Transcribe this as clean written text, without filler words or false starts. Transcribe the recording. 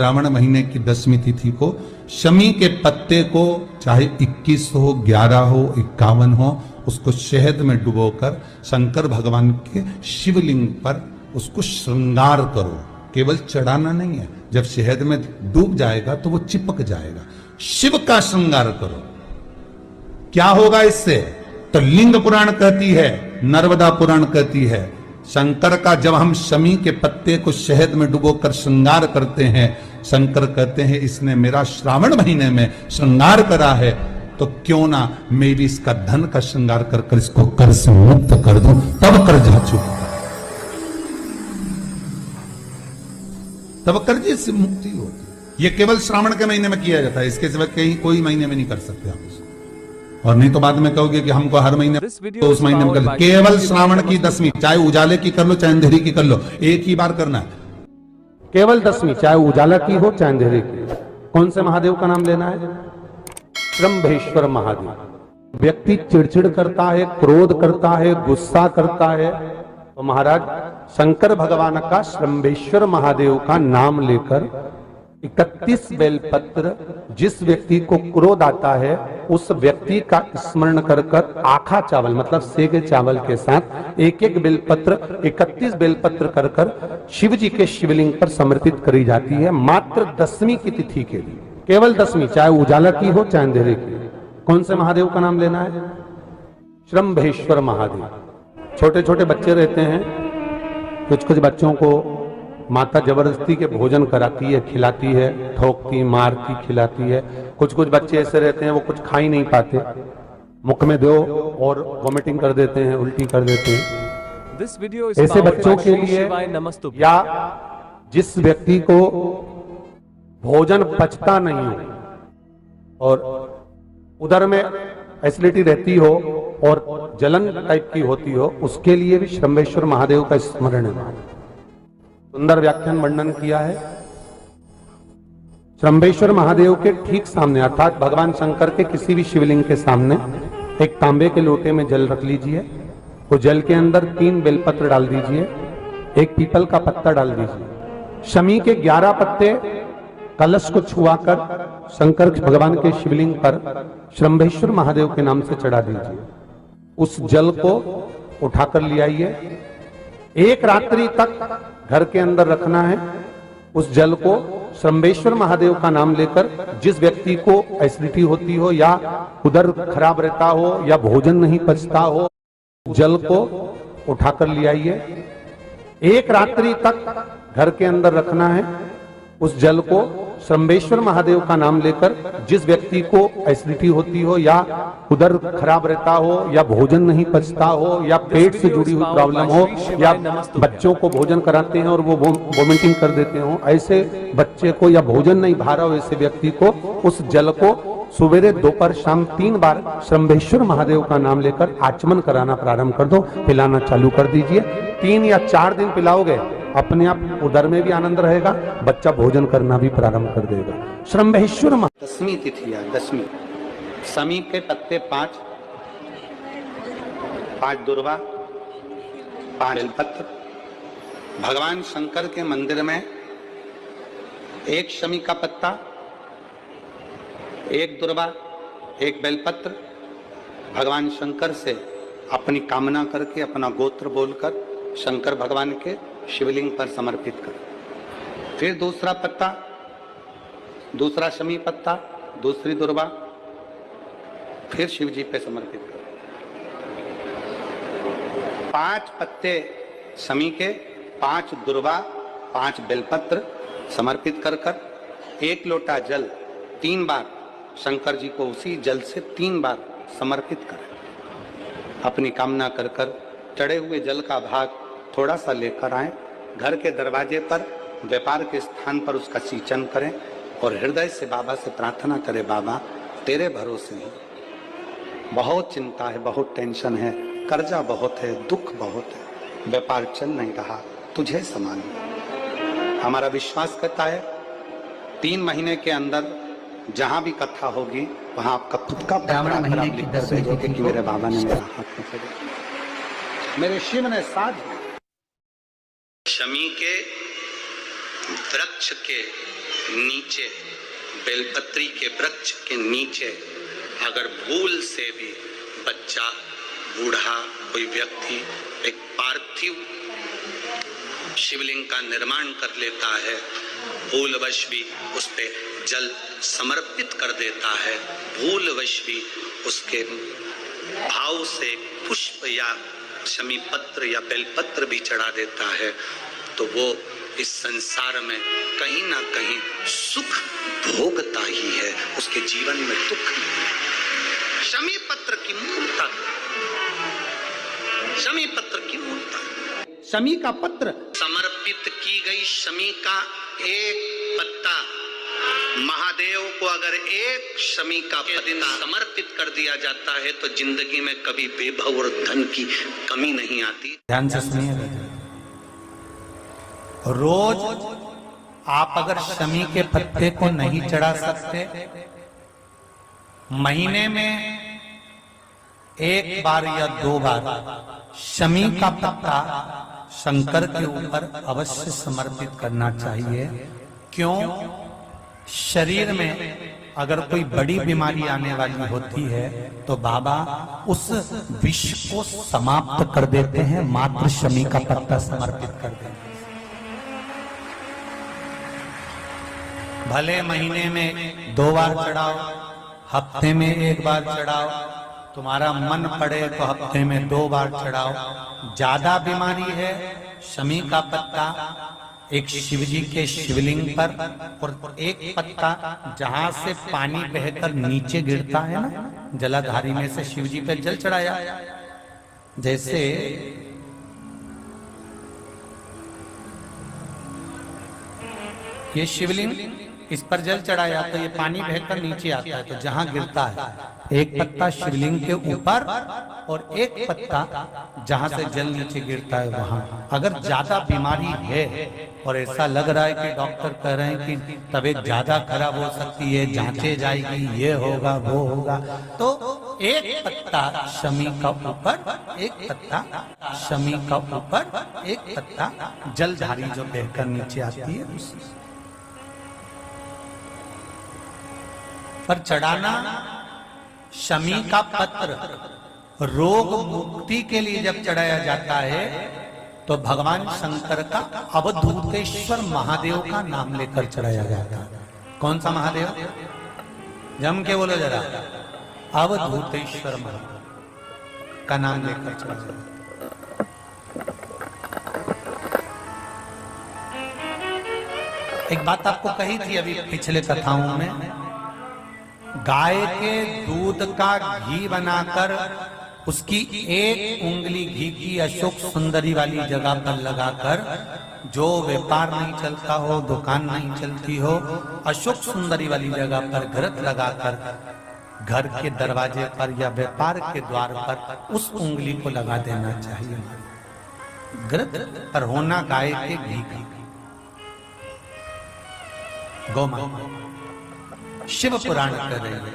श्रावण महीने की 10वीं तिथि को शमी के पत्ते को चाहे 21 हो, 11 हो, 51 हो, उसको शहद में डुबोकर शंकर भगवान के शिवलिंग पर उसको श्रृंगार करो। केवल चढ़ाना नहीं है, जब शहद में डूब जाएगा तो वो चिपक जाएगा। शिव का श्रृंगार करो। क्या होगा इससे? तो लिंग पुराण कहती है, नर्मदा पुराण कहती है, शंकर का जब हम शमी के पत्ते को शहद में डुबोकर श्रृंगार करते हैं, शंकर कहते हैं इसने मेरा श्रावण महीने में श्रृंगार करा है, तो क्यों ना मैं भी इसका धन का श्रृंगार कर कर इसको कर से मुक्त कर दूं, तब कर जा चुका, तब कर्ज से मुक्ति होती। ये केवल श्रावण के महीने में किया जाता है, इसके सिवा कहीं कोई महीने में नहीं कर सकते आप इसको। और नहीं तो बाद में कहोगे कि हमको हर महीने तो उस महीने में कर लो। केवल श्रावण की 10वीं, चाहे उजाले की कर लो चाहे अंधेरी की कर लो, एक ही बार करना है। केवल 10वीं, चाहे उजाला की हो चाहे अंधेरी की। कौन से महादेव का नाम लेना है? श्रंभेश्वर महादेव। व्यक्ति चिड़चिड़ करता है, क्रोध करता है, गुस्सा करता है, तो महाराज शंकर भगवान का श्रंभेश्वर महादेव का नाम लेकर 31 बेलपत्र, जिस व्यक्ति को क्रोध आता है उस व्यक्ति का स्मरण कर कर आखा चावल मतलब सेगे चावल के साथ एक एक बेलपत्र 31 बेलपत्र कर कर शिव जी के शिवलिंग पर समर्पित करी जाती है, मात्र 10वीं की तिथि के लिए। केवल 10वीं, चाहे उजाला की हो चाहे अंधेरे की। कौन से महादेव का नाम लेना है? श्रंभेश्वर महादेव। छोटे छोटे बच्चे रहते हैं, कुछ कुछ बच्चों को माता जबरदस्ती के भोजन कराती है, खिलाती है, ठोकती, मारती, खिलाती है। कुछ कुछ बच्चे ऐसे रहते हैं वो कुछ खा ही नहीं पाते, मुख में दो और वॉमिटिंग कर देते हैं, उल्टी कर देते हैं। ऐसे बच्चों के लिए या जिस व्यक्ति को भोजन पचता नहीं हो और उदर में एसिडिटी रहती हो और जलन टाइप की होती हो, उसके लिए भी श्रंभेश्वर महादेव का स्मरण है। सुंदर व्याख्यान वर्णन किया है। श्रंभेश्वर महादेव के ठीक सामने अर्थात भगवान शंकर के किसी भी शिवलिंग के सामने एक तांबे के लोटे में जल रख लीजिए। वो जल के अंदर 3 बेलपत्र डाल दीजिए, एक पीपल का पत्ता डाल दीजिए, शमी के 11 पत्ते कलश को छुआकर शंकर भगवान के शिवलिंग पर श्रंभेश्वर महादेव के नाम से चढ़ा दीजिए। उस जल को उठाकर ले आइए, एक रात्रि तक घर के अंदर रखना है। उस जल को श्रंभेश्वर महादेव का नाम लेकर जिस व्यक्ति को एसिडिटी होती हो या उदर खराब रहता हो या भोजन नहीं पचता हो, जल को उठाकर ले आइए, एक रात्रि तक घर के अंदर रखना है। उस जल को श्रंभेश्वर महादेव का नाम लेकर जिस व्यक्ति को एसिडिटी होती हो या उदर खराब रहता हो या भोजन नहीं पचता हो या पेट से जुड़ी हुई प्रॉब्लम हो या बच्चों को भोजन कराते हैं और वो वोमिटिंग कर देते हो, ऐसे बच्चे को या भोजन नहीं भा रहा हो ऐसे व्यक्ति को उस जल को सुबेरे दोपहर शाम 3 बार श्रंभेश्वर महादेव का नाम लेकर आचमन कराना प्रारंभ कर दो, पिलाना चालू कर दीजिए। 3 या 4 दिन पिलाओगे, अपने आप उदर में भी आनंद रहेगा, बच्चा भोजन करना भी प्रारंभ कर देगा। श्रंभेश्वर 10वीं तिथि है, 10वीं। शमी के पत्ते 5 दुर्वा, 5 बेलपत्र। भगवान शंकर के मंदिर में एक शमी का पत्ता, एक दुर्वा, एक बेलपत्र भगवान शंकर से अपनी कामना करके अपना गोत्र बोलकर शंकर भगवान के शिवलिंग पर समर्पित कर। फिर दूसरा पत्ता, दूसरा शमी पत्ता, दूसरी दुर्वा, फिर शिव जी पे समर्पित कर। 5 पत्ते शमी के, 5 दुर्वा, 5 बेलपत्र समर्पित कर कर 1 लोटा जल 3 बार शंकर जी को उसी जल से 3 बार समर्पित करें। अपनी कामना कर कर चढ़े हुए जल का भाग थोड़ा सा लेकर आए, घर के दरवाजे पर व्यापार के स्थान पर उसका सिंचन करें और हृदय से बाबा से प्रार्थना करें, बाबा तेरे भरोसे ही बहुत चिंता है, बहुत टेंशन है, कर्जा बहुत है, दुख बहुत है, व्यापार चल नहीं रहा, तुझे समान। हमारा विश्वास करता है 3 महीने के अंदर जहां भी कथा होगी वहां आपका खुद का कि मेरे बाबा ने मेरा हाथ में पकड़ा, मेरे शिव ने साथ। शमी के वृक्ष के नीचे, बेलपत्री के वृक्ष के नीचे अगर भूल से भी बच्चा, बूढ़ा, कोई व्यक्ति एक पार्थिव शिवलिंग का निर्माण कर लेता है, भूलवश भी उस पे जल समर्पित कर देता है, भूलवश भी उसके भाव से पुष्प या शमी पत्र या बेलपत्र भी चढ़ा देता है, तो वो इस संसार में कहीं ना कहीं सुख भोगता ही है, उसके जीवन में दुख नहीं। शमी पत्र की मूर्ता, शमी पत्र की मूर्ता, शमी का पत्र समर्पित की गई शमी का एक पत्ता, महादेव को अगर एक शमी का पत्ता समर्पित कर दिया जाता है तो जिंदगी में कभी वैभव और धन की कमी नहीं आती। ध्यान से सुनिए, रोज आप अगर शमी के पत्ते को नहीं चढ़ा सकते, महीने में एक बार या 2 बार शमी का पत्ता शंकर के ऊपर अवश्य समर्पित करना चाहिए। क्यों? शरीर में अगर कोई बड़ी बीमारी आने वाली होती है तो बाबा उस विष को समाप्त कर देते हैं, मात्र शमी का पत्ता समर्पित कर देते हैं। भले महीने में 2 बार चढ़ाओ, हफ्ते में 1 बार चढ़ाओ, तुम्हारा मन पड़े तो हफ्ते में 2 बार चढ़ाओ। ज्यादा बीमारी है, शमी का पत्ता एक शिवजी के शिवलिंग पर और एक पत्ता जहां से पानी बहकर नीचे गिरता है ना, जलाधारी में से शिवजी पे जल चढ़ाया। जैसे ये शिवलिंग, इस पर जल चढ़ाया तो ये पानी बहकर नीचे आता है, तो जहां गिरता है एक पत्ता शिवलिंग के ऊपर और एक पत्ता जहां से जल नीचे गिरता है वहां। अगर ज्यादा बीमारी है और ऐसा लग रहा है कि डॉक्टर कह रहे हैं कि तबीयत ज्यादा खराब हो सकती है, जांचे जाएगी, ये होगा वो होगा, तो एक पत्ता शमी का ऊपर, एक पत्ता शमी का ऊपर, एक पत्ता जलधारी जो बहकर नीचे आती है पर चढ़ाना। शमी का पत्र रोग मुक्ति के लिए जब चढ़ाया जाता है तो भगवान शंकर का अवधूतेश्वर महादेव का नाम लेकर चढ़ाया जाता है। कौन सा महादेव? जम के बोलो जरा, अवधूतेश्वर महादेव का नाम लेकर चढ़ाया जाता है। एक बात आपको कही थी अभी पिछले कथाओं में, गाय के दूध का घी बनाकर उसकी एक उंगली घी की अशोक सुंदरी वाली जगह पर लगाकर, जो व्यापार नहीं चलता हो, दुकान नहीं चलती हो, अशोक सुंदरी वाली जगह पर घृत लगाकर घर के दरवाजे पर या व्यापार के द्वार पर उस उंगली को लगा देना चाहिए। घृत पर होना गाय के घी का। गौ माता शिव पुराण कर रहे हैं,